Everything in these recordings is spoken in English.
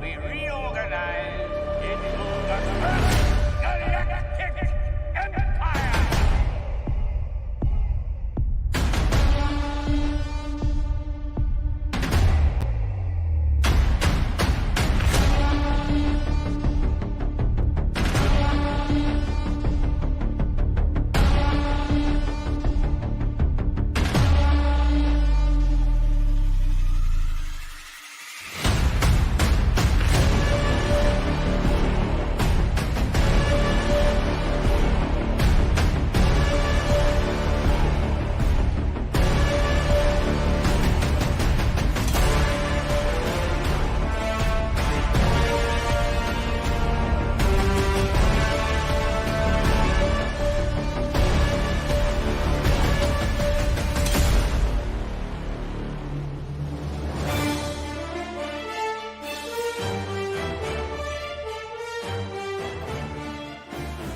we reorganize into the first galactic empire.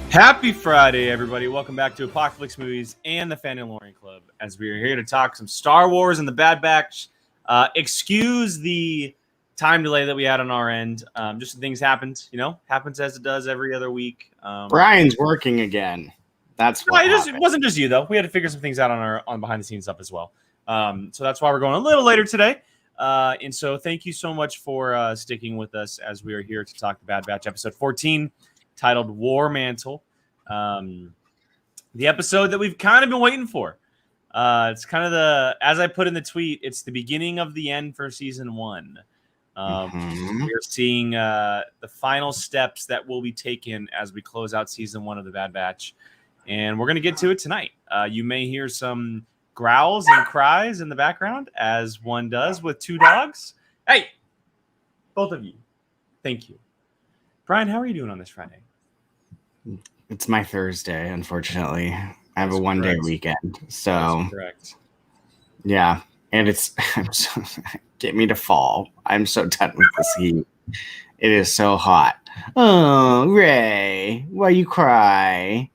Happy Friday, everybody. Welcome back to Apocalypse Movies and the Fandalorian Club, as we are here to talk some Star Wars and the Bad Batch. Excuse the time delay that we had on our end. Just some things happened, happens as it does every other week. Brian's working again. That's what it wasn't just you, though. We had to figure some things out on behind-the-scenes stuff as well. So that's why we're going a little later today. And so thank you so much for sticking with us as we are here to talk the Bad Batch episode 14, titled War-Mantle. The episode that we've kind of been waiting for. It's kind of as I put in the tweet, it's the beginning of the end for season 1. We're seeing the final steps that will be taken as we close out season 1 of the Bad Batch. And we're going to get to it tonight. You may hear some growls and cries in the background, as one does with two dogs. Hey, both of you. Thank you. Brian, how are you doing on this Friday? It's my Thursday, unfortunately. I have a one-day weekend. So, that's correct. Yeah. And get me to fall. I'm so done with this heat. It is so hot. Oh, Ray, why you cry?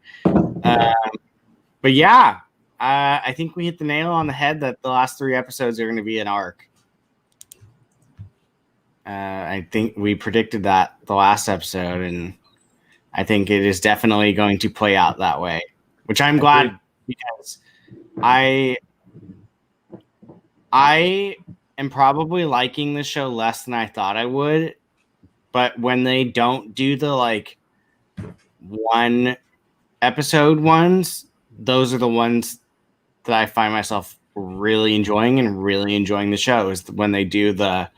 But yeah, I think we hit the nail on the head that the last 3 episodes are going to be an arc. I think we predicted that the last episode, and I think it is definitely going to play out that way, which I'm glad, because I am probably liking the show less than I thought I would. But when they don't do the one episode ones, those are the ones that I find myself really enjoying and really enjoying the show, is when they do the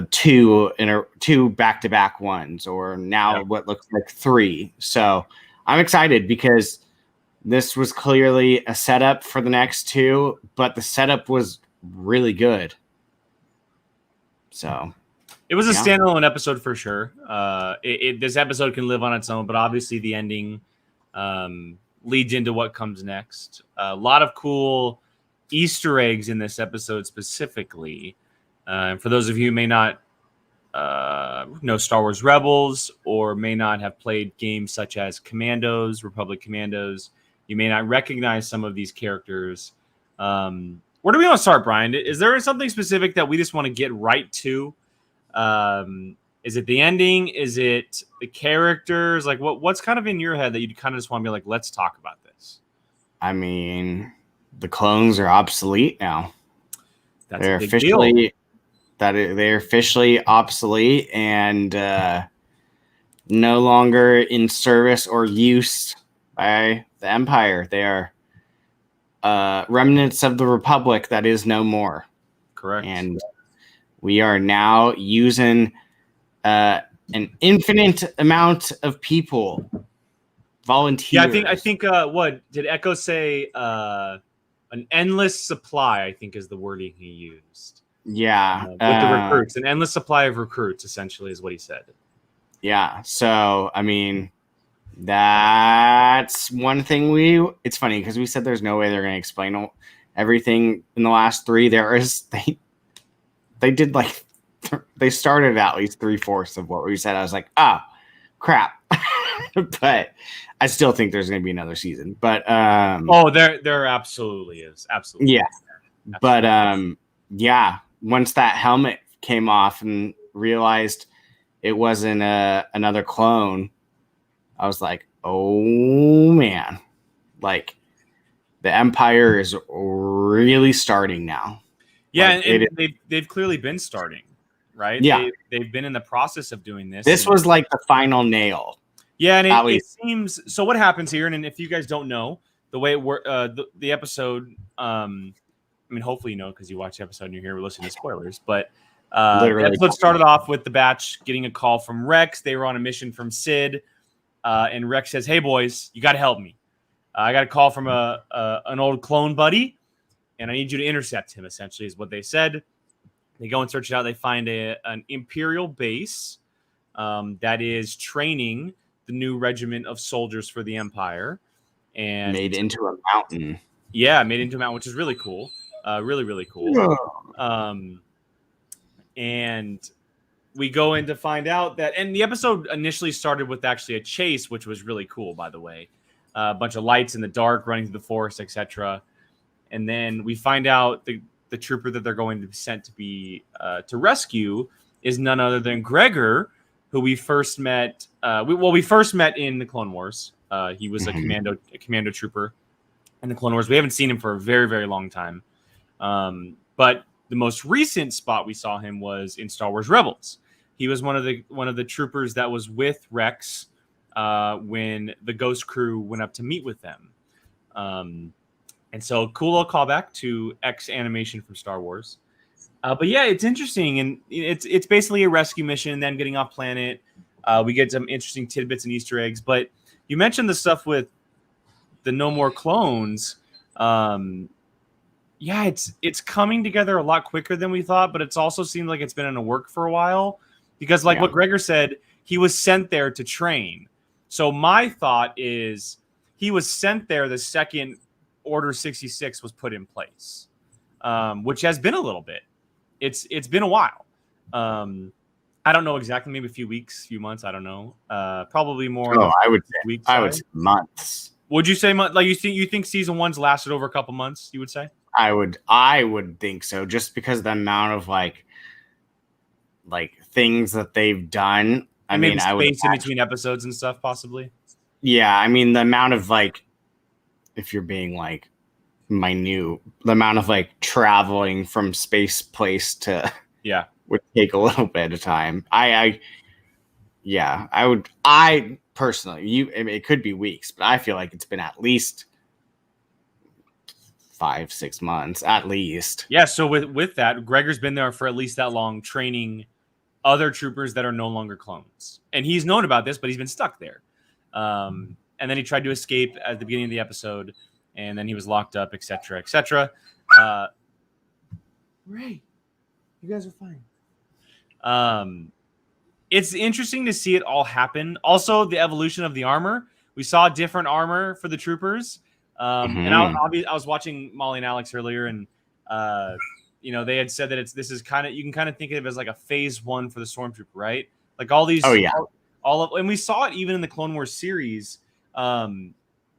2 back-to-back ones, or now what looks like 3. So I'm excited, because this was clearly a setup for the next 2, but the setup was really good. So it was a standalone episode for sure. This episode can live on its own, but obviously the ending leads into what comes next. A lot of cool Easter eggs in this episode specifically. For those of you who may not know Star Wars Rebels, or may not have played games such as Commandos, Republic Commandos, you may not recognize some of these characters. Where do we want to start, Brian? Is there something specific that we just want to get right to? Is it the ending? Is it the characters? What's kind of in your head that you kind of just want to be like, let's talk about this? I mean, the clones are obsolete now. They're officially they're officially obsolete and no longer in service or use by the Empire. They are remnants of the Republic that is no more. Correct. And we are now using an infinite amount of people, volunteers. Yeah, I think. What did Echo say? An endless supply, I think, is the wording he used. Yeah, with the recruits, an endless supply of recruits, essentially, is what he said. Yeah. So, I mean, that's one thing it's funny, because we said there's no way they're going to explain everything in the last 3. They did they started at least 3/4 of what we said. I was like, crap. But I still think there's going to be another season. But there absolutely is. Absolutely. Yeah. Absolutely. But yeah, once that helmet came off and realized it wasn't another clone, I was like, oh man, like the Empire is really starting now. Yeah, Like, and they've clearly been starting, right? Yeah. They've been in the process of doing this. This was like the final nail. Yeah, and At it least. seems so. What happens here? And if you guys don't know the way it worked, the episode. I mean, hopefully you know because you watch the episode and you're here listening to spoilers. But the Literally. episode started off with the Batch getting a call from Rex. They were on a mission from Sid, and Rex says, "Hey boys, you got to help me. I got a call from an old clone buddy, and I need you to intercept him." Essentially, is what they said. They go and search it out. They find an Imperial base that is training the new regiment of soldiers for the Empire, and made into a mountain. Yeah, made into a mountain, which is really cool. Really, really cool. And we go in to find out that, and the episode initially started with actually a chase, which was really cool, by the way. A bunch of lights in the dark, running through the forest, etc. And then we find out the trooper that they're going to be sent to be to rescue is none other than Gregor, who we first met. We first met in the Clone Wars. He was a commando trooper in the Clone Wars. We haven't seen him for a very, very long time. But the most recent spot we saw him was in Star Wars Rebels. He was one of the troopers that was with Rex when the Ghost Crew went up to meet with them. And so cool little callback to X animation from Star Wars. But yeah, it's interesting, and it's basically a rescue mission, then getting off planet. We get some interesting tidbits and Easter eggs. But you mentioned the stuff with the No More Clones. Yeah, it's coming together a lot quicker than we thought, but it's also seemed like it's been in the work for a while. Because what Gregor said, he was sent there to train. So my thought is he was sent there the second Order 66 was put in place, which has been a little bit. It's been a while. I don't know exactly, maybe a few weeks, few months. I don't know. Probably more. Oh, I would say weeks. I would say months. Would you say like you think season one's lasted over a couple months? You would say? I would think so, just because the amount of like things that they've done. I mean, I would space in between episodes and stuff, possibly. Yeah, I mean the amount of if you're being minute, the amount of traveling from space place to would take a little bit of time. I personally, it could be weeks, but I feel like it's been at least 5-6 months at least. Yeah, so with that, Gregor's been there for at least that long, training other troopers that are no longer clones, and he's known about this, but he's been stuck there. And then he tried to escape at the beginning of the episode, and then he was locked up, etc., etc. Ray, you guys are fine. It's interesting to see it all happen. Also, the evolution of the armor. We saw different armor for the troopers. And I was watching Molly and Alex earlier, and they had said that you can kind of think of it as like a phase 1 for the Stormtrooper, right? Like all these, and we saw it even in the Clone Wars series.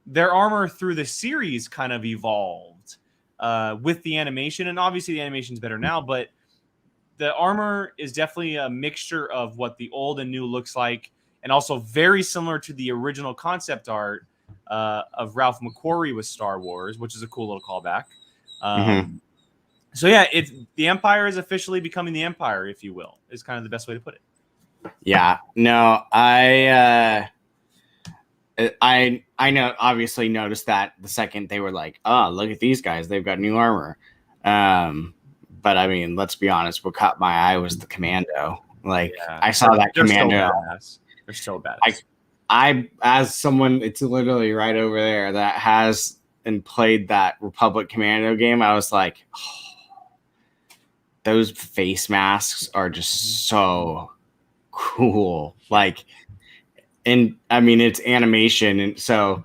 Their armor through the series kind of evolved with the animation, and obviously the animation is better now, but the armor is definitely a mixture of what the old and new looks like, and also very similar to the original concept art of Ralph McQuarrie with Star Wars, which is a cool little callback. So yeah, the Empire is officially becoming the Empire, if you will, is kind of the best way to put it. Yeah, no, I know, obviously noticed that the second they were like, oh, look at these guys, they've got new armor. But I mean, let's be honest, what caught my eye was the commando. I saw that commando. They're so badass. I, as someone, it's literally right over there that has and played that Republic Commando game, I was like, oh, those face masks are just so cool. And I mean, it's animation, and so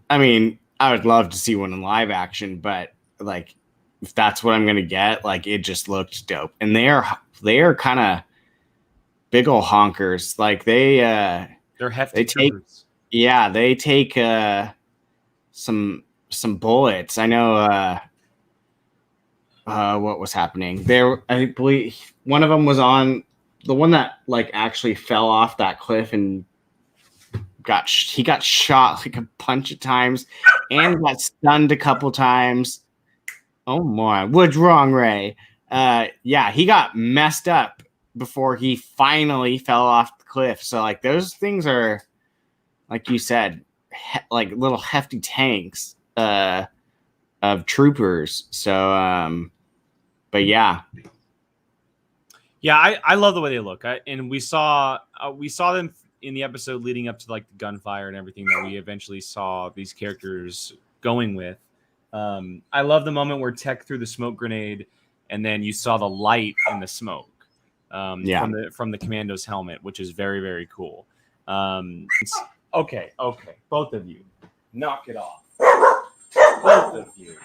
I mean, I would love to see one in live action, but if that's what I'm gonna get, it just looked dope. And they are kind of big ol' honkers. They're hefty troopers. They take some bullets. I know what was happening there. I believe one of them was on the one that like actually fell off that cliff and got shot like a bunch of times and got stunned a couple times. Oh my, what's wrong, Ray? Yeah, he got messed up before he finally fell off the cliff. So like those things are, like you said, like little hefty tanks of troopers. So but yeah. Yeah, I love the way they look. And we saw them in the episode leading up to like the gunfire and everything that we eventually saw these characters going with. I love the moment where Tech threw the smoke grenade, and then you saw the light in the smoke from the commando's helmet, which is very, very cool. Okay, both of you, knock it off. Both of you.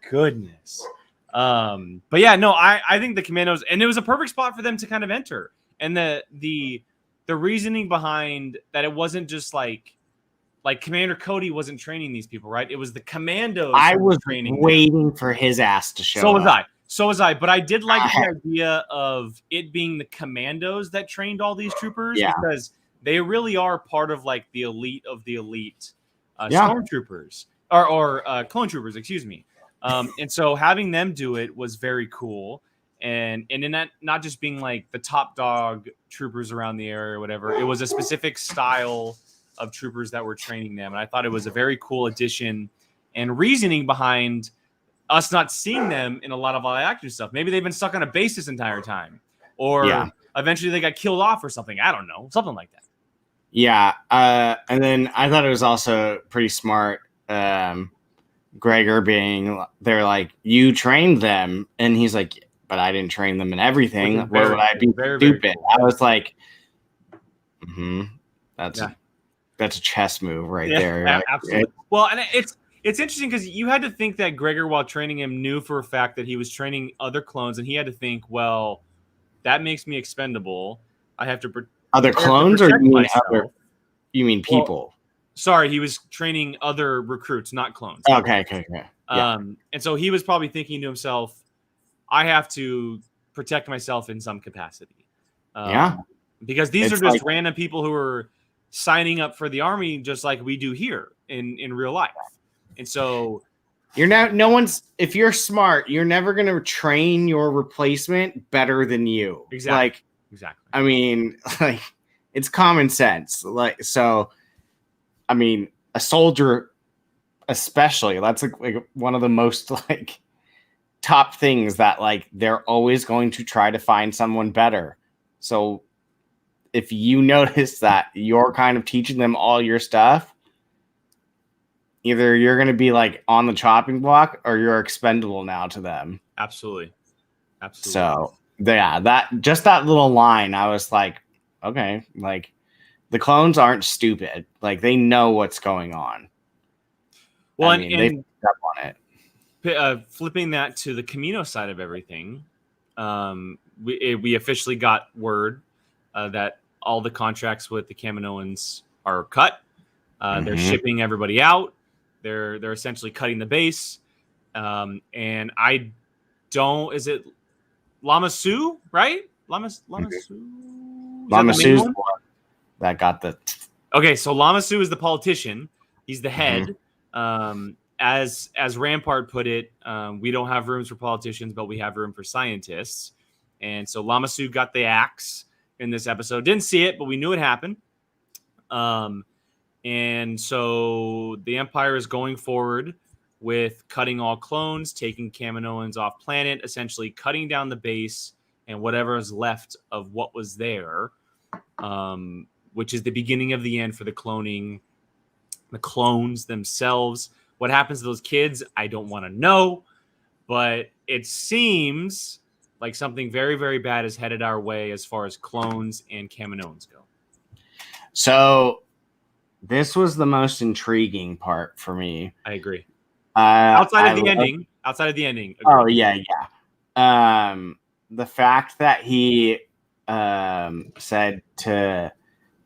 Goodness. But yeah, no, I think the commandos, and it was a perfect spot for them to kind of enter. And the reasoning behind that, it wasn't just like Commander Cody wasn't training these people, right? It was the commandos. I was waiting for his ass to show up. So was I. But I did like the idea of it being the commandos that trained all these troopers, because they really are part of like the elite of the elite stormtroopers or clone troopers, excuse me. And so having them do it was very cool. And in that, not just being like the top dog troopers around the area or whatever, it was a specific style of troopers that were training them. And I thought it was a very cool addition and reasoning behind us not seeing them in a lot of live action stuff. Maybe they've been stuck on a base this entire time, or eventually they got killed off or something. I don't know, something like that. Yeah. And then I thought it was also pretty smart. Gregor being there, like, you trained them, and he's like, but I didn't train them in everything. Where would I be stupid? Cool. I was like, that's a chess move right there. Right? Absolutely. Well, and it's interesting because you had to think that Gregor, while training him, knew for a fact that he was training other clones, and he had to think, well, that makes me expendable. I have to other clones, or you mean people? Well, sorry, he was training other recruits, not clones. Okay. Yeah. And so he was probably thinking to himself, I have to protect myself in some capacity. Because these are just random people who are signing up for the army, just like we do here in real life. And so if you're smart, you're never going to train your replacement better than you. Exactly. I mean, like, it's common sense. Like, so, I mean, a soldier, especially, that's like one of the most like top things that like they're always going to try to find someone better. So if you notice that you're kind of teaching them all your stuff, either you're going to be like on the chopping block or you're expendable now to them. Absolutely. So yeah, that little line, I was like, okay, like the clones aren't stupid. Like they know what's going on. Well, I mean, they picked up on it. Flipping that to the Camino side of everything, we officially got word that all the contracts with the Kaminoans are cut. They're shipping everybody out. They're essentially cutting the base. And I don't. Is it Lama Su, right? Lama Su. Lama Su's the one that got the. Okay, so Lama Su is the politician. He's the head. As Rampart put it, we don't have rooms for politicians, but we have room for scientists. And so Lama Su got the axe in this episode. Didn't see it, but we knew it happened. And so the Empire is going forward with cutting all clones, taking Kaminoans off planet, essentially cutting down the base and whatever is left of what was there, which is the beginning of the end for the cloning, the clones themselves. What happens to those kids, I don't want to know, but it seems like something very, very bad is headed our way as far as clones and Kaminoans go. So this was the most intriguing part for me. I agree. Outside of the ending. Agreed. Oh, yeah. The fact that he said to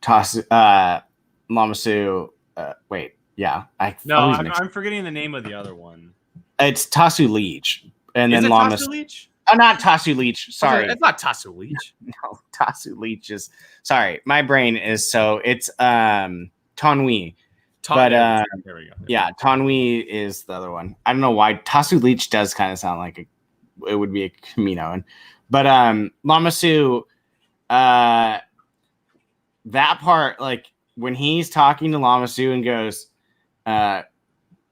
toss Lama Su, wait. Yeah, I'm forgetting the name of the other one. It's Tasu Leech, and is then it Lama. Tasu Leech? not Tasu Leech. Sorry. It's not Tasu Leech. No, Tasu Leech is sorry. My brain is so it's Tonwi. But there we go. Yeah, Tonwi is the other one. I don't know why Tasu Leech does kind of sound like it would be a Kaminoan. But Lamasu, that part, like when he's talking to Lamasu and goes,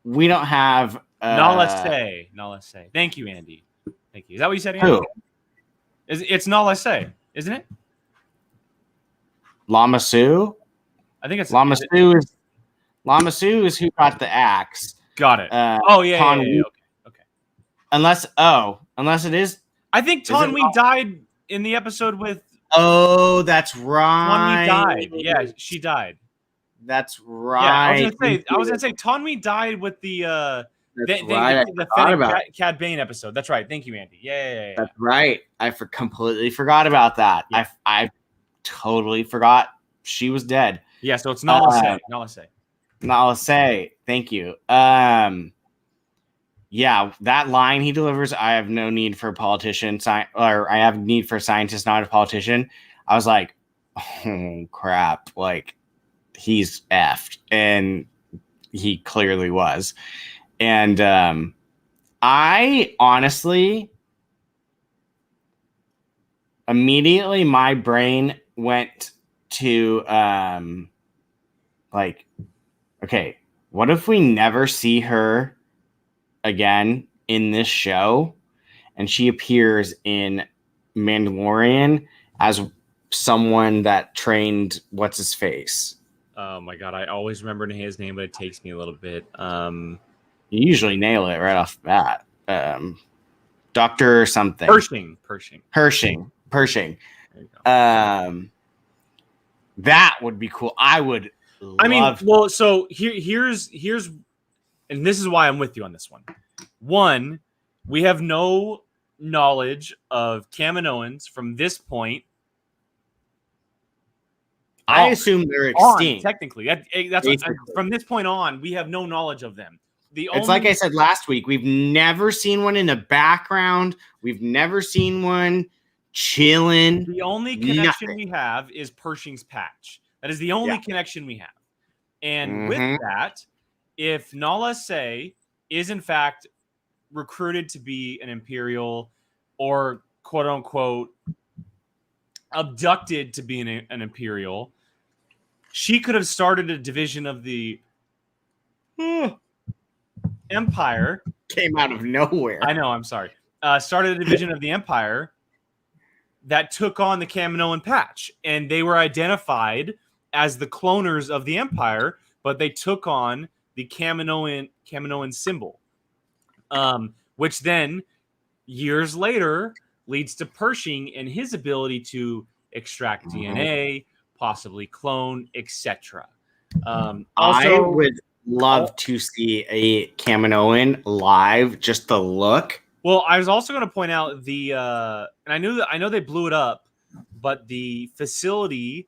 we don't have Nala say. Thank you, Andy. Thank you. Is that what you said, Andy? Who? It's Nala say, isn't it? Lamasu? I think it's Lamasu is who got the axe. Got it. Yeah. Okay. Unless it is. I think Tonwi died in the episode with. Oh, that's right. Tonwi died. Yeah, she died. That's right. Yeah, I was gonna say Tonwi died with the the Cad Bane episode. That's right. Thank you, Andy. Yeah. That's right. I completely forgot about that. Yeah. I totally forgot she was dead. Yeah, so it's Nala say. Nala say. Thank you. Yeah, that line he delivers, I have no need for a politician, or I have need for a scientist, not a politician. I was like, oh, crap. Like, he's effed. And he clearly was. And I honestly, immediately my brain went to, like, okay, what if we never see her again in this show and she appears in Mandalorian as someone that trained what's his face? Oh my god, I always remember his name, but it takes me a little bit. You usually nail it right off the bat. Dr. something. Pershing. That would be cool. I would love so here's and this is why I'm with you on this one. One, we have no knowledge of Kaminoans from this point. I assume they're extinct. Technically, that's from this point on, we have no knowledge of them. It's like I said last week. We've never seen one in the background. We've never seen one chilling. The only connection we have is Pershing's patch. That is the only connection we have. And with that, if Nala Se is in fact recruited to be an Imperial or quote unquote abducted to be an Imperial, she could have started a division of the Empire. Came out of nowhere. I know, I'm sorry. Started a division of the Empire that took on the Kaminoan patch, and they were identified as the cloners of the Empire, but they took on the Kaminoan symbol, which then years later leads to Pershing and his ability to extract DNA, possibly clone, etc. I would love to see a Kaminoan live, just the look. Well, I was also going to point out and I know they blew it up, but the facility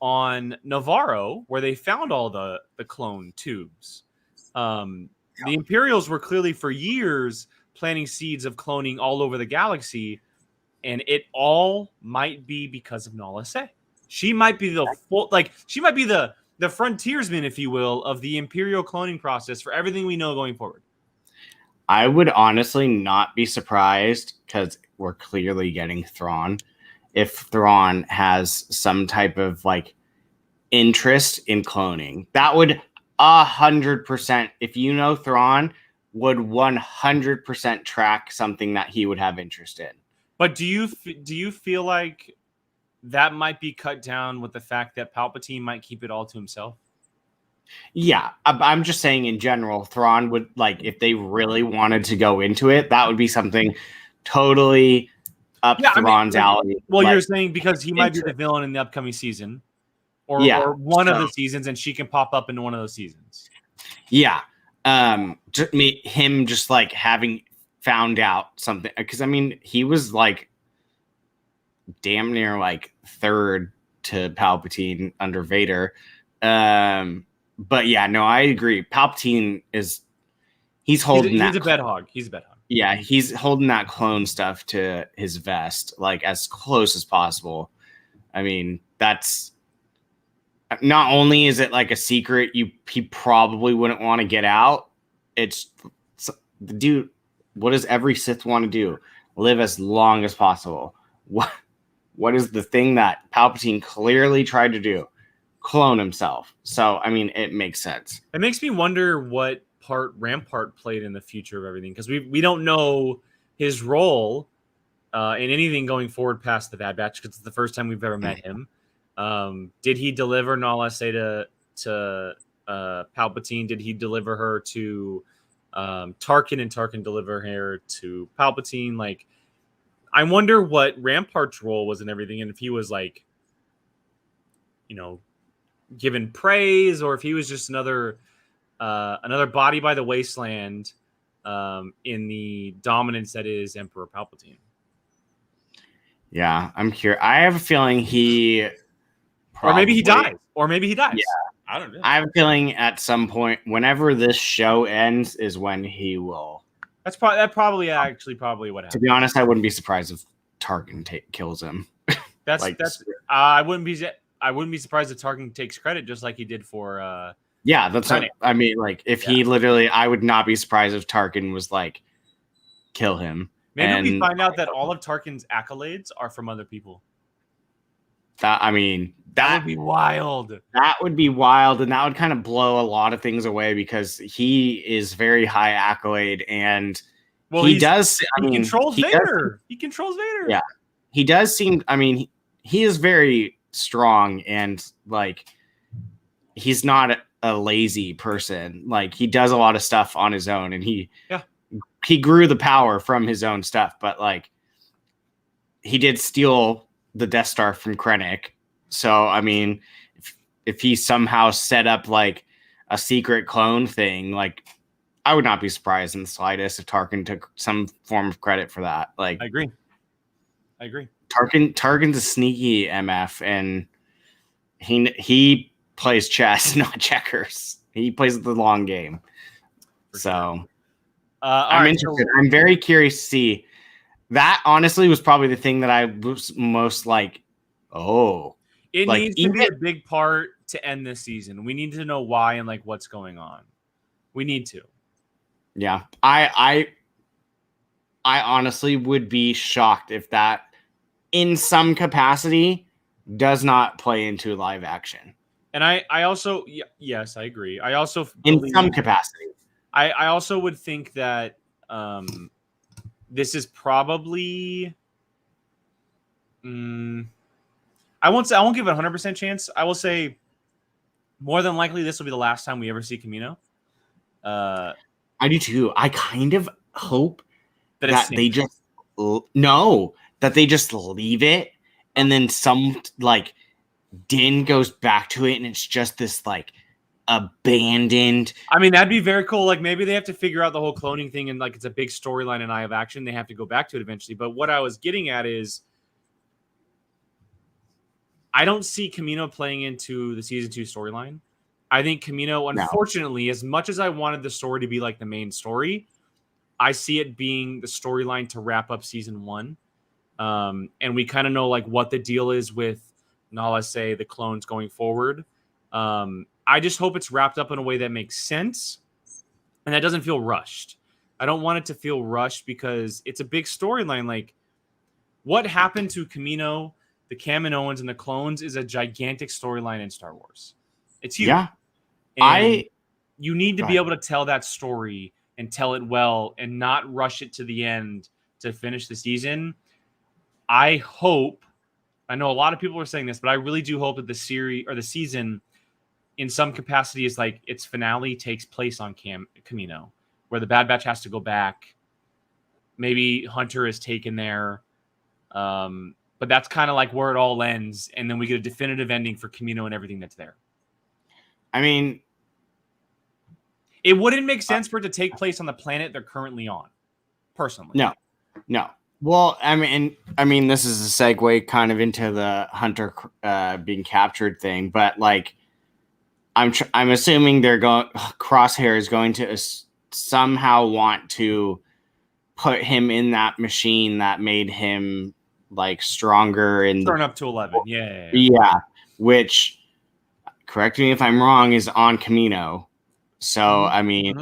on Navarro where they found all the clone tubes, the Imperials were clearly for years planting seeds of cloning all over the galaxy, and it all might be because of Nala Se. She might be the frontiersman, if you will, of the Imperial cloning process for everything we know going forward. I would honestly not be surprised, because we're clearly getting Thrawn, if Thrawn has some type of like interest in cloning. That would 100%, if you know Thrawn, would 100% track something that he would have interest in. But do you feel like that might be cut down with the fact that Palpatine might keep it all to himself? Yeah, I'm just saying in general, Thrawn would, like, if they really wanted to go into it, that would be something totally up Thrawn's alley. Well, you're saying because he might be the villain in the upcoming season, or one of the seasons, and she can pop up in one of those seasons. Yeah, him just like having found out something, because I mean he was like damn near like third to Palpatine under Vader. But yeah, no, I agree. Palpatine he's holding that. He's a bed hog. Yeah, he's holding that clone stuff to his vest, like as close as possible. I mean, that's not only is it like a secret he probably wouldn't want to get out. It's the dude. What does every Sith want to do? Live as long as possible. What is the thing that Palpatine clearly tried to do? Clone himself. So I mean, it makes sense. It makes me wonder what part Rampart played in the future of everything, because we don't know his role in anything going forward past the Bad Batch, because it's the first time we've ever met him. Did he deliver Nala Se to Palpatine? Did he deliver her to Tarkin, and Tarkin deliver her to Palpatine? Like, I wonder what Rampart's role was in everything, and if he was like, given praise, or if he was just another body by the wasteland in the dominance that is Emperor Palpatine. Yeah, I'm curious. I have a feeling he Or maybe he dies. Yeah. I don't know. I have a feeling at some point, whenever this show ends, is when he will. That's probably what happens. To be honest, I wouldn't be surprised if Tarkin kills him. I wouldn't be surprised if Tarkin takes credit, just like he did for. Yeah, that's what I mean. Like, if he literally, I would not be surprised if Tarkin was like, kill him. Maybe we find out that all of Tarkin's accolades are from other people. That would be wild. That would be wild, and that would kind of blow a lot of things away, because he is very high accolade, and he controls Vader. He controls Vader. Yeah, he does seem. I mean, he is very strong, and like, he's not a lazy person. Like, he does a lot of stuff on his own, and he grew the power from his own stuff. But like, he did steal the Death Star from Krennic. So, I mean, if he somehow set up like a secret clone thing, like, I would not be surprised in the slightest if Tarkin took some form of credit for that. Like, I agree. Tarkin's a sneaky MF, and he plays chess, not checkers. He plays the long game. So I'm interested. I'm very curious to see. That honestly was probably the thing that I was most like, it needs to be a big part to end this season. We need to know why and like what's going on. We need to. Yeah. I honestly would be shocked if that in some capacity does not play into live action. And I also, yes, I agree. I also in some capacity. I also would think that this is probably I won't give it a 100% chance. I will say more than likely this will be the last time we ever see Kamino. I do too. I kind of hope that they just leave it, and then some like Din goes back to it, and it's just this like abandoned. I mean, that'd be very cool. Like, maybe they have to figure out the whole cloning thing, and like it's a big storyline in Eye of Action. They have to go back to it eventually. But what I was getting at is, I don't see Kamino playing into the season 2 storyline. I think Kamino, unfortunately, as much as I wanted the story to be like the main story, I see it being the storyline to wrap up season 1. And we kind of know like what the deal is with Nala Se, the clones going forward. I just hope it's wrapped up in a way that makes sense and that doesn't feel rushed. I don't want it to feel rushed because it's a big storyline. Like, what happened to Kamino, the Kaminoans, and the clones is a gigantic storyline in Star Wars. It's huge. Yeah. And you need to be able to tell that story and tell it well and not rush it to the end to finish the season. I hope, I know a lot of people are saying this, but I really do hope that the series or the season in some capacity is like its finale takes place on Kamino, where the Bad Batch has to go back. Maybe Hunter is taken there. But that's kind of like where it all ends. And then we get a definitive ending for Kamino and everything that's there. I mean, it wouldn't make sense for it to take place on the planet they're currently on, personally. No. Well, I mean, this is a segue kind of into the Hunter being captured thing, but like, I'm assuming they're going. Crosshair is going to somehow want to put him in that machine that made him like stronger and turn up to 11. Yeah. Yeah, which, correct me if I'm wrong, is on Camino. So I mean,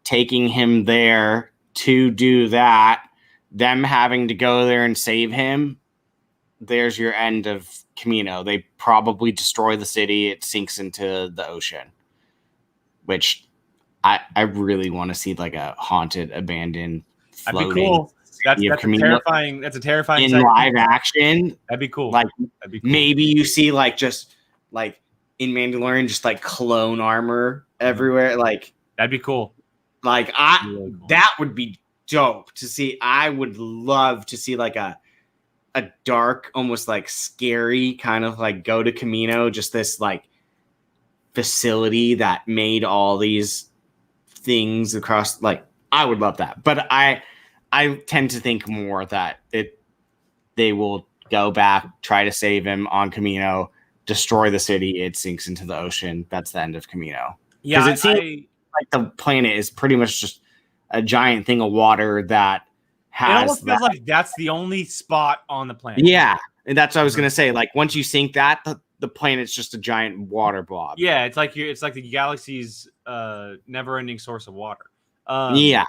taking him there to do that, them having to go there and save him, there's your end of Camino. They probably destroy the city. It sinks into the ocean, which I really want to see, like a haunted, abandoned, floating. That'd be cool. That's terrifying. That's a terrifying in live action. That'd be cool. Like maybe you see like just like in Mandalorian, just like clone armor everywhere. Like that'd be cool. Like really cool. That would be dope to see. I would love to see like a dark, almost like scary kind of like go to Camino, just this like facility that made all these things across. Like I would love that, but I tend to think more that they will go back, try to save him on Camino, destroy the city, it sinks into the ocean. That's the end of Camino. Yeah, it seems like the planet is pretty much just a giant thing of water that has. It almost feels like that's the only spot on the planet. Yeah, and that's what I was gonna say. Like once you sink that, the planet's just a giant water blob. Yeah, it's like the galaxy's never-ending source of water. Yeah,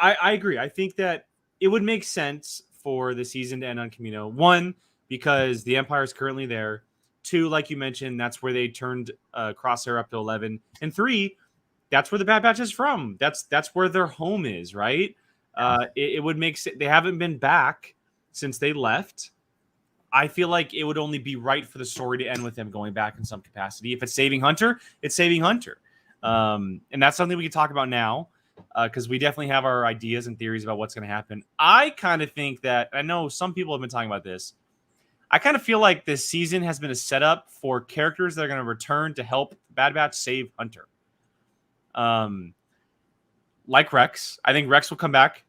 I agree. I think that it would make sense for the season to end on Camino. One, because the Empire is currently there. Two, like you mentioned, that's where they turned Crosshair up to 11. And three, that's where the Bad Batch is from. That's where their home is, right? It would make sense. They haven't been back since they left. I feel like it would only be right for the story to end with them going back in some capacity. If it's saving Hunter, it's saving Hunter. And that's something we can talk about now because we definitely have our ideas and theories about what's going to happen. I kind of think that, I know some people have been talking about this, I kind of feel like this season has been a setup for characters that are going to return to help Bad Batch save Hunter. Like Rex. I think Rex will come back.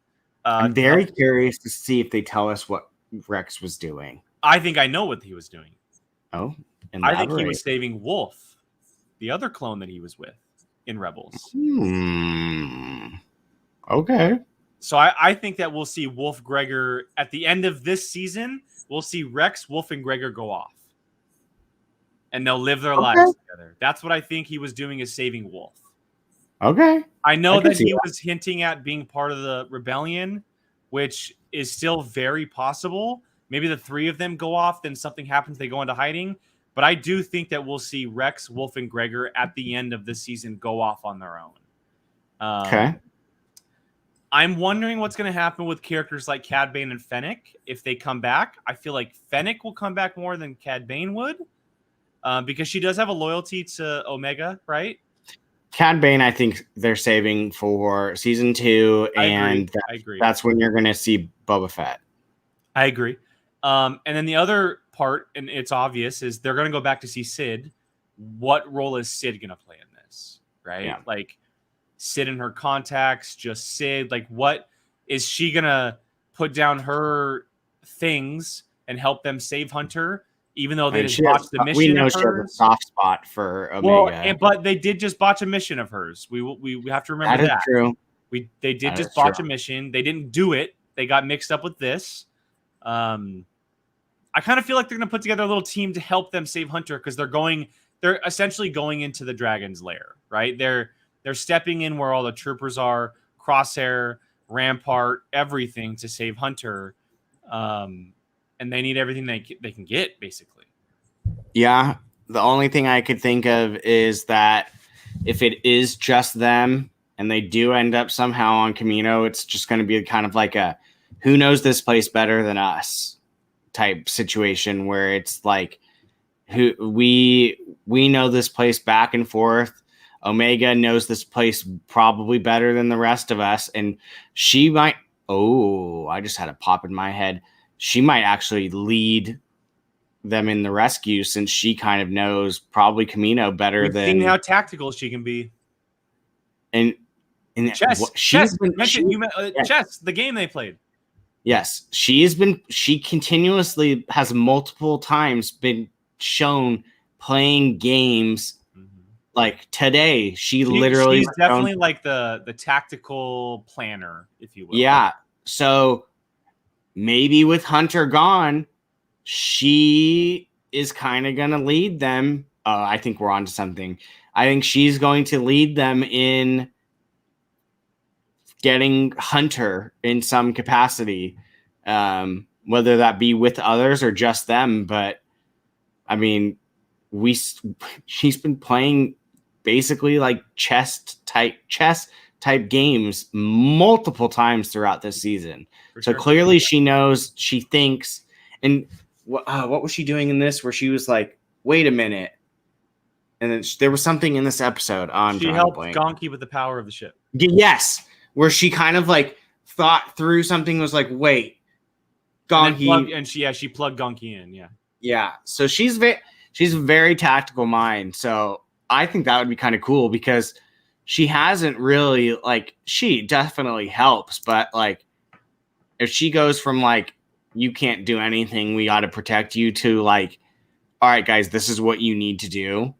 I'm very curious to see if they tell us what Rex was doing. I think I know what he was doing. Oh, I think he was saving Wolf, the other clone that he was with in Rebels. Okay. So I think that we'll see Wolf Gregor at the end of this season. We'll see Rex, Wolf, and Gregor go off. And they'll live their lives together. That's what I think he was doing, is saving Wolf. Okay. I know that he was hinting at being part of the rebellion, which is still very possible. Maybe the three of them go off, then something happens, they go into hiding. But I do think that we'll see Rex, Wolf, and Gregor at the end of this season go off on their own. Okay. I'm wondering what's going to happen with characters like Cad Bane and Fennec if they come back. I feel like Fennec will come back more than Cad Bane would because she does have a loyalty to Omega, right? Cad Bane, I think they're saving for season 2, and I agree. That's when you're going to see Boba Fett. I agree. And then the other part, and it's obvious, is they're going to go back to see Sid. What role is Sid going to play in this, right? Yeah. Like Sid and her contacts, just Sid. Like, what is she going to put down her things and help them save Hunter, even though they just botched the mission? We know she has a soft spot for Omega. Well, but they did just botch a mission of hers. We have to remember that. That is true. They did just botch a mission. They didn't do it. They got mixed up with this. I kind of feel like they're going to put together a little team to help them save Hunter because they're essentially going into the Dragon's Lair, right? They're stepping in where all the troopers are, Crosshair, Rampart, everything to save Hunter. And they need everything they can get, basically. Yeah. The only thing I could think of is that if it is just them and they do end up somehow on Camino, it's just going to be kind of like a who knows this place better than us type situation where it's like we know this place back and forth. Omega knows this place probably better than the rest of us, and she might I just had a pop in my head. She might actually lead them in the rescue since she kind of knows probably Camino better than. Seeing how tactical she can be. And chess, the game they played. Yes, she continuously has multiple times been shown playing games like today, she literally she's was definitely like the tactical planner, if you will. Yeah. So maybe with Hunter gone, she is kind of going to lead them. I think we're on to something. I think she's going to lead them in getting Hunter in some capacity, whether that be with others or just them. But I mean, she's been playing basically like chess type games multiple times throughout this season. So clearly she knows, she thinks. And what was she doing in this where she was like, wait a minute. And then there was something in this episode on. She helped Gonki with the power of the ship. Yes. Where she kind of like thought through something, was like, wait, Gonki. She plugged Gonki in. Yeah. Yeah. So she's a very tactical mind. So I think that would be kind of cool because she hasn't really, like, she definitely helps, but like if she goes from like, you can't do anything, we got to protect you, to like, all right, guys, this is what you need to do.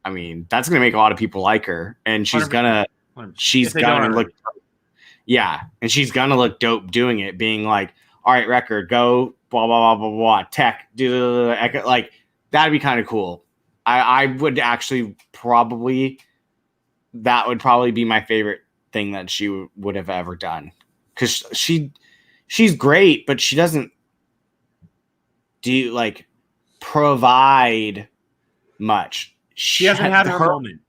I mean, that's going to make a lot of people like her, and she's 100%. going to look, yeah. And she's going to look dope doing it, being like, all right, record, go, blah, blah, blah, blah, blah, tech, do like, that'd be kind of cool. I would actually that would probably be my favorite thing that she would have ever done. Cause she's great, but she doesn't provide much. She hasn't had her moment.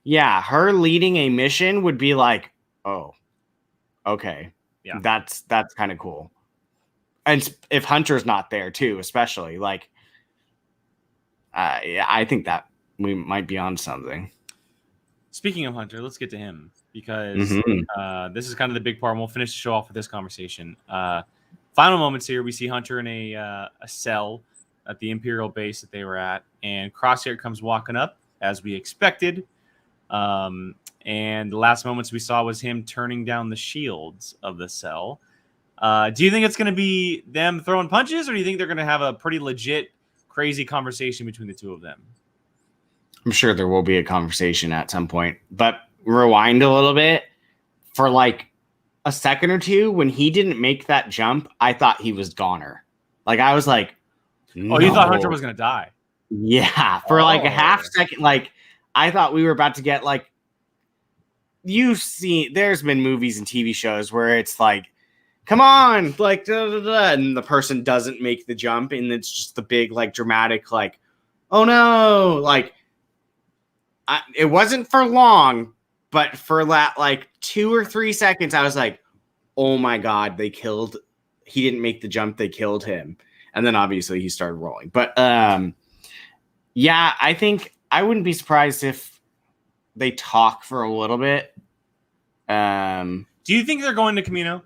Yeah. Her leading a mission would be like, oh, okay. Yeah. That's kind of cool. And if Hunter's not there too, especially like, I think that we might be on something. Speaking of Hunter, let's get to him because this is kind of the big part. And we'll finish the show off with this conversation. Final moments here. We see Hunter in a cell at the Imperial base that they were at, and Crosshair comes walking up as we expected. And the last moments we saw was him turning down the shields of the cell. Do you think it's going to be them throwing punches, or do you think they're going to have a pretty legit, crazy conversation between the two of them? I'm sure there will be a conversation at some point, but rewind a little bit for like a second or two. When he didn't make that jump, I thought he was goner. Like I was like, no. Oh, you thought Hunter was going to die? Yeah. For like a half second. Like I thought we were about to get like, you've seen, there's been movies and TV shows where it's like, come on, like, da, da, da, and the person doesn't make the jump, and it's just the big, like, dramatic, like, oh no, like, it wasn't for long, but for that, like, 2 or 3 seconds, I was like, oh my God, he didn't make the jump, they killed him. And then obviously he started rolling. But, yeah, I think I wouldn't be surprised if they talk for a little bit. Do you think they're going to Camino?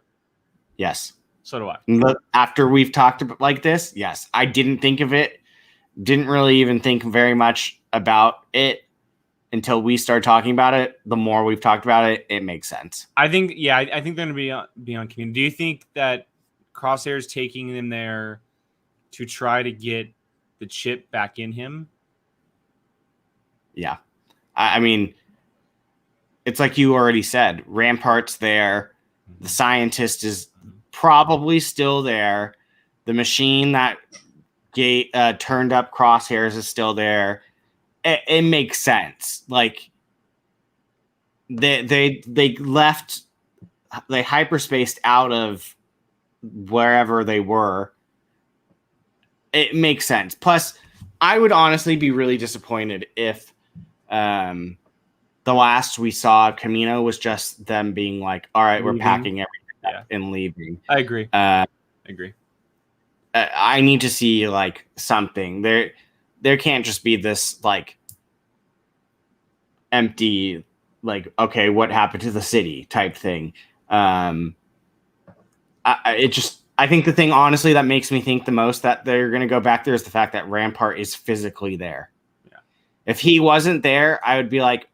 Yes. So do I. After we've talked about like this, yes. I didn't think of it. Didn't really even think very much about it until we started talking about it. The more we've talked about it, it makes sense. I think they're going to be on Camino. Do you think that Crosshair's taking them there to try to get the chip back in him? Yeah. I mean, it's like you already said. Rampart's there. The scientist is probably still there. The machine that turned up Crosshairs is still there. It makes sense. Like they left, they hyperspaced out of wherever they were. It makes sense. Plus, I would honestly be really disappointed if the last we saw Camino was just them being like, all right, we're packing everything up and leaving. I agree. I need to see like something. There can't just be this like empty, like, okay, what happened to the city type thing. I think the thing honestly that makes me think the most that they're going to go back there is the fact that Rampart is physically there. Yeah. If he wasn't there, I would be like,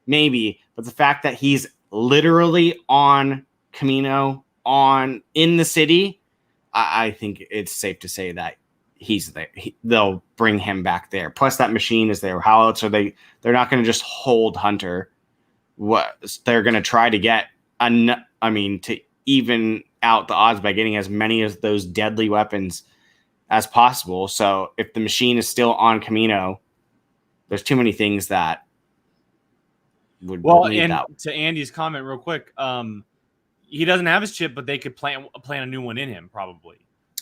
maybe, but the fact that he's literally on Camino, in the city, I think it's safe to say that he's there. They'll bring him back there. Plus, that machine is there. How else are they? They're not going to just hold Hunter. What they're going to try to get, to even out the odds by getting as many of those deadly weapons as possible. So if the machine is still on Camino, there's too many things that would and that. To Andy's comment real quick, he doesn't have his chip, but they could plant a new one in him probably.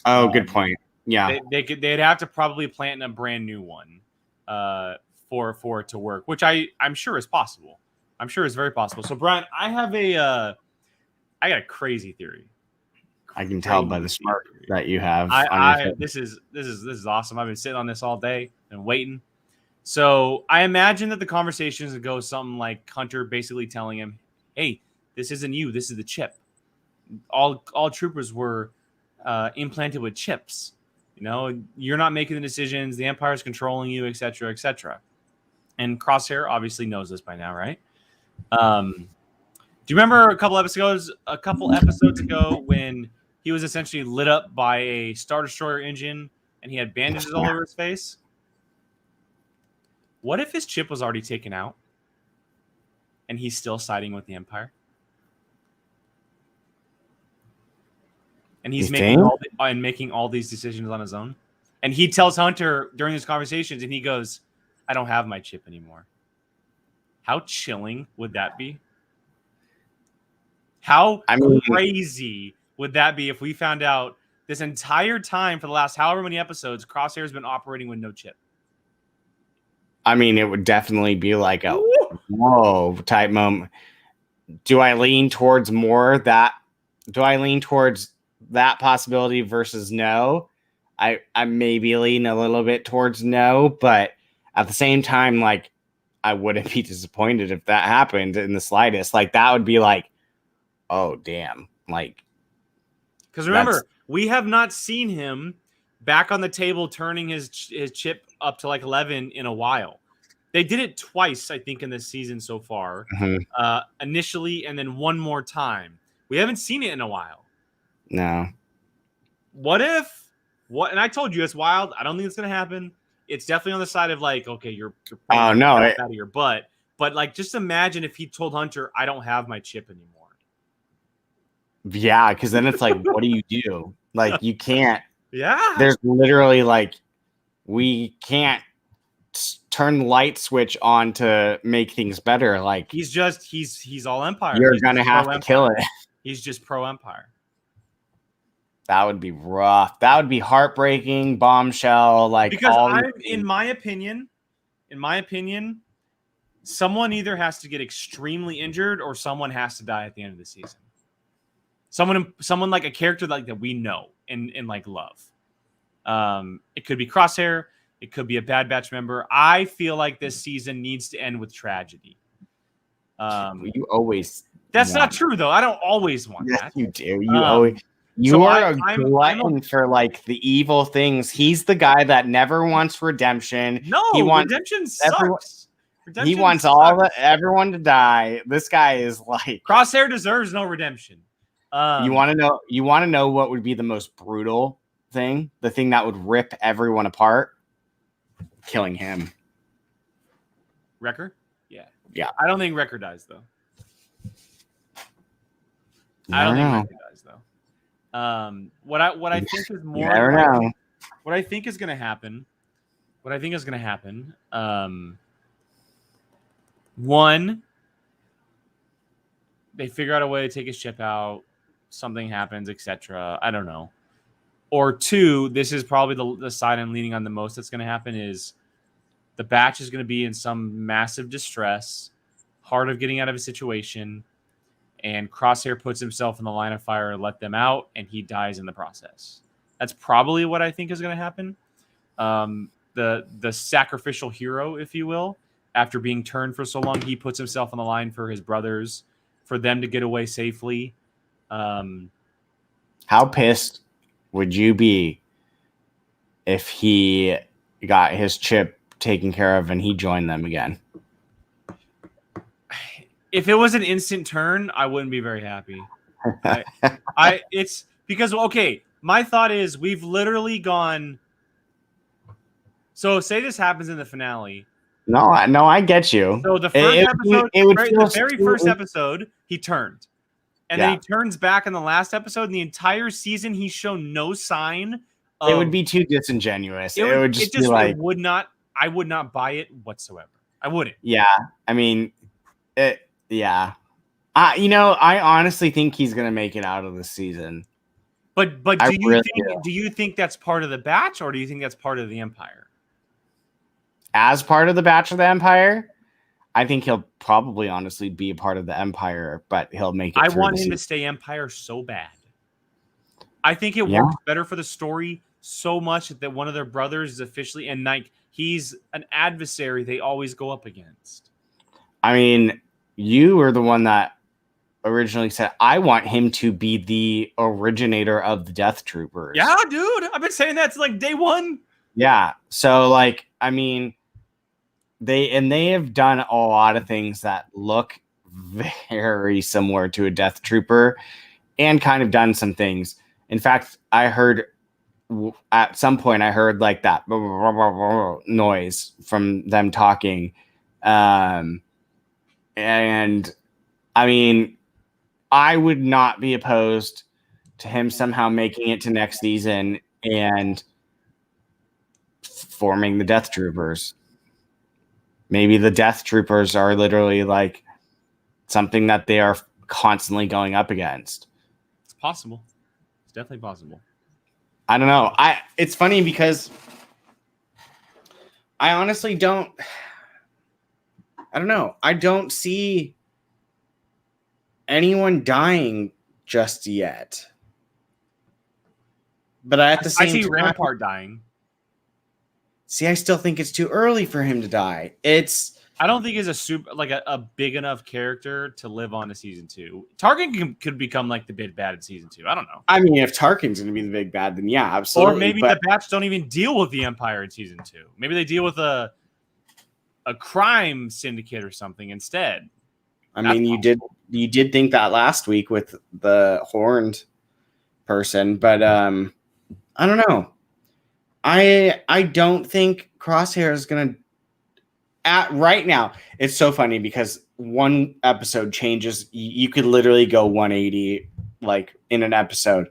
Oh, good point. Yeah, they'd have to probably plant a brand new one for it to work, which I'm sure is possible. I'm sure it's very possible. So Brian, I got a crazy theory. I can tell by the smirk that you have. This is awesome. I've been sitting on this all day and waiting. So I imagine that the conversations would go something like Hunter basically telling him, "Hey, this isn't you. This is the chip. All troopers were implanted with chips. You know, you're not making the decisions. The Empire is controlling you, etc., etc." And Crosshair obviously knows this by now, right? Do you remember a couple episodes ago when he was essentially lit up by a Star Destroyer engine and he had bandages all over his face? What if his chip was already taken out and he's still siding with the Empire? And he's making all these decisions on his own. And he tells Hunter during these conversations, and he goes, "I don't have my chip anymore." How chilling would that be? How crazy would that be if we found out this entire time for the last however many episodes, Crosshair's been operating with no chip? I mean, it would definitely be like a whoa type moment. Do I lean towards that possibility versus no? I maybe lean a little bit towards no, but at the same time, like, I wouldn't be disappointed if that happened in the slightest. Like, that would be like, oh damn. Like, because remember, we have not seen him back on the table turning his chip up to like 11 in a while. They did it twice, I think, in this season so far. Initially, and then one more time. We haven't seen it in a while. No. And I told you it's wild. I don't think it's going to happen. It's definitely on the side of like, okay, you're out of your butt. But like, just imagine if he told Hunter, "I don't have my chip anymore." Yeah, because then it's like, what do you do? Like, you can't. Yeah. There's literally like, we can't turn the light switch on to make things better. Like, he's all Empire. You're gonna have to kill it. He's just pro Empire. That would be rough. That would be heartbreaking. Bombshell. Like, because in my opinion, someone either has to get extremely injured or someone has to die at the end of the season. Someone like a character like that we know and like love. It could be Crosshair. It could be a Bad Batch member. I feel like this season needs to end with tragedy. You always. That's not true, though. I don't always want that. You do. You always. You are a glutton for like the evil things. He's the guy that never wants redemption. No, redemption sucks. He wants everyone to die. This guy is like Crosshair deserves no redemption. You want to know what would be the most brutal thing? The thing that would rip everyone apart? Killing him. Wrecker? Yeah. Yeah. I don't think Wrecker dies though. I don't think Wrecker dies though. What I think is more. You never know. What I think is going to happen. One, they figure out a way to take his chip out. Something happens, etc. I don't know. Or two, this is probably the side I'm leaning on the most. That's going to happen is the Batch is going to be in some massive distress, hard of getting out of a situation, and Crosshair puts himself in the line of fire to let them out, and he dies in the process. That's probably what I think is going to happen. The sacrificial hero, if you will, after being turned for so long, he puts himself on the line for his brothers, for them to get away safely. How pissed would you be if he got his chip taken care of and he joined them again? If it was an instant turn, I wouldn't be very happy. It's because, okay, my thought is we've literally gone So say this happens in the finale. No, I get you. So the first episode, the very feel first episode, he turned. And then Yeah. he turns back in the last episode. And the entire season, he's shown no sign of. It would be too disingenuous. It would just be I like, would not buy it whatsoever. I wouldn't. yeah. I mean, yeah. I honestly think he's gonna make it out of the season. But do you think that's part of the batch, or do you think that's part of the Empire? As part of the batch of the Empire, I think he'll probably honestly be a part of the Empire, but he'll make it. I want him to stay Empire so bad. I think it works better for the story so much that one of their brothers is officially, and like he's an adversary they always go up against. I mean, you were the one that originally said I want him to be the originator of the Death Troopers. Yeah, dude, I've been saying that since like day one. Yeah, so like, I mean, they have done a lot of things that look very similar to a Death Trooper, and kind of done some things. In fact, I heard at some point like that noise from them talking, and I mean, I would not be opposed to him somehow making it to next season and forming the Death Troopers. Maybe the Death Troopers are literally like something that they are constantly going up against. It's possible. It's definitely possible. I don't know. It's funny because I honestly don't. I don't know. I don't see anyone dying just yet. But at the same time, I see Rampart dying. See, I still think it's too early for him to die. I don't think he's a big enough character to live on to season 2. Tarkin could become like the big bad in season 2. I don't know. I mean, if Tarkin's going to be the big bad, then yeah, absolutely. Or maybe the Batch don't even deal with the Empire in season 2. Maybe they deal with a crime syndicate or something instead. You did think that last week with the horned person, but I don't know. I don't think Crosshair is going to. Right now, it's so funny because one episode changes. You could literally go 180 like in an episode.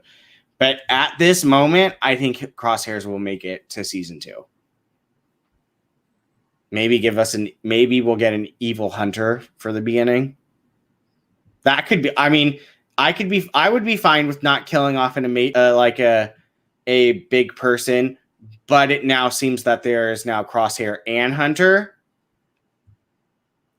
But at this moment, I think Crosshairs will make it to season 2. Maybe we'll get an evil hunter for the beginning. That could be. I mean, I would be fine with not killing off a big person, but it now seems that there is now Crosshair and Hunter.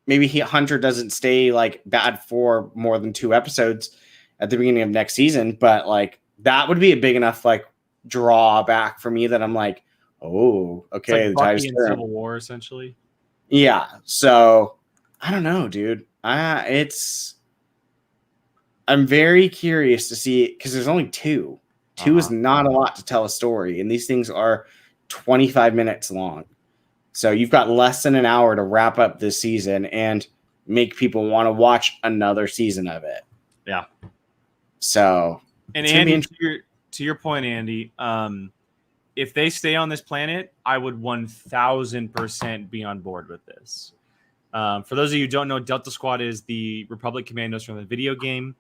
Maybe Hunter doesn't stay like bad for more than 2 episodes at the beginning of next season, but like that would be a big enough like drawback for me that I'm like, oh, okay, it's like Bucky in Civil War essentially. Yeah, so I don't know, dude. I'm very curious to see because there's only 2. 2 is not a lot to tell a story, and these things are 25 minutes long. So you've got less than an hour to wrap up this season and make people want to watch another season of it. Yeah. So, and Andy, to your point, Andy, if they stay on this planet, I would 1,000% be on board with this. For those of you who don't know, Delta Squad is the Republic Commandos from the video game.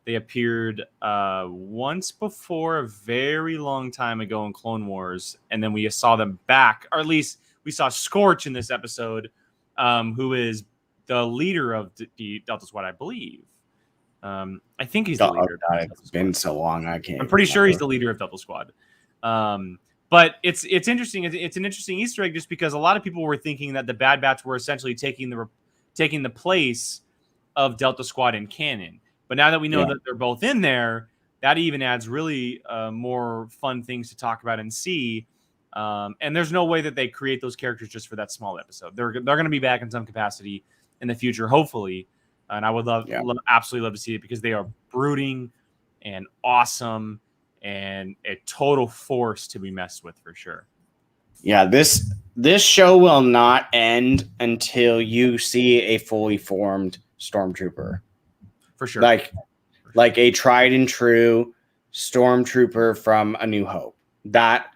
They appeared once before a very long time ago in Clone Wars, and then we saw them back, or at least we saw Scorch in this episode, who is the leader of the Delta Squad, I believe. I think he's the leader. It's been so long, I can't. I'm pretty sure he's the leader of Delta Squad. But it's interesting. It's an interesting Easter egg just because a lot of people were thinking that the Bad Batch were essentially taking the place of Delta Squad in canon. But now that we know that they're both in there, that even adds really more fun things to talk about and see. And there's no way that they create those characters just for that small episode. They're going to be back in some capacity in the future, hopefully. And I would absolutely love to see it because they are brooding and awesome and a total force to be messed with for sure. Yeah, this show will not end until you see a fully formed Stormtrooper. For sure. Like a tried and true Stormtrooper from A New Hope. That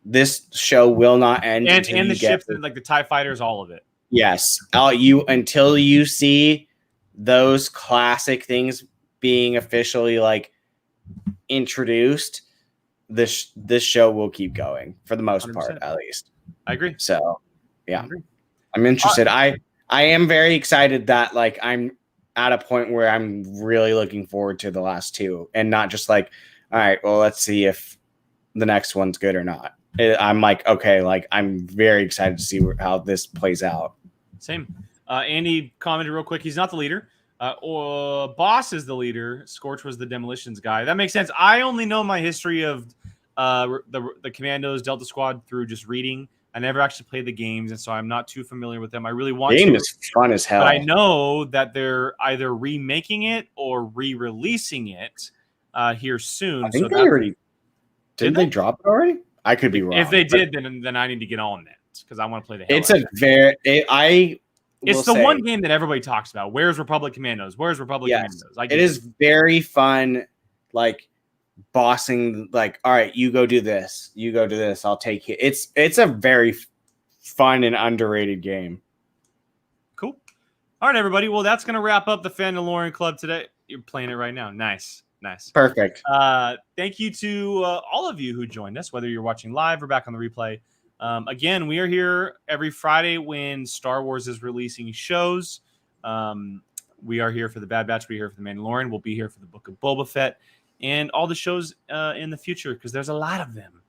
this show will not end until and you the get ships, like the TIE fighters, all of it. yes. Until you see those classic things being officially like introduced, this show will keep going for the most 100%. part, at least. I agree. So, yeah, I agree. I'm interested. I am very excited that like I'm at a point where I'm really looking forward to the last two, and not just like, all right, well, let's see if the next one's good or not. I'm like, okay, like I'm very excited to see how this plays out. Same. Andy commented real quick. He's not the leader. Boss is the leader. Scorch was the demolitions guy. That makes sense. I only know my history of the Commandos, Delta Squad through just reading. I never actually played the games, and so I'm not too familiar with them. I really want to. The game is fun as hell. But I know that they're either remaking it or re-releasing it here soon. I think they already did. They drop it already? I could be wrong. If they did, then I need to get on that because I want to play the hell It's out a of it. very It's the one game that everybody talks about. Where's Republic Commandos? Where's Republic Commandos? It is very fun, like bossing. Like, all right, you go do this. You go do this. I'll take it. It's a very fun and underrated game. Cool. All right, everybody. Well, that's going to wrap up the Fandalorian Club today. You're playing it right now. Nice. Perfect. Thank you to all of you who joined us, whether you're watching live or back on the replay. Again, we are here every Friday when Star Wars is releasing shows. We are here for the Bad Batch. We're here for the Mandalorian. We'll be here for the Book of Boba Fett and all the shows in the future because there's a lot of them.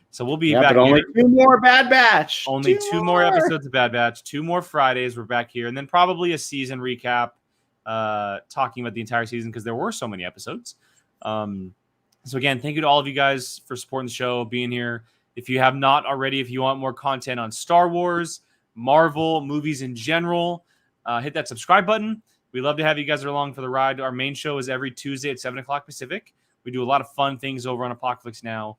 So we'll be back. But only 2 more Bad Batch. Only 2 more episodes of Bad Batch. 2 more Fridays. We're back here, and then probably a season recap, talking about the entire season because there were so many episodes. So again, thank you to all of you guys for supporting the show, being here. If you have not already, if you want more content on Star Wars, Marvel, movies in general, hit that subscribe button. We'd love to have you guys along for the ride. Our main show is every Tuesday at 7 o'clock Pacific. We do a lot of fun things over on Apocalypse Now.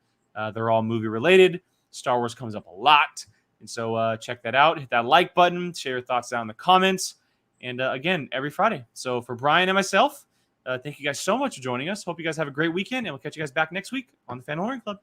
They're all movie related. Star Wars comes up a lot. And so check that out. Hit that like button. Share your thoughts down in the comments. And again, every Friday. So for Brian and myself, thank you guys so much for joining us. Hope you guys have a great weekend. And we'll catch you guys back next week on the Fandalorian Club.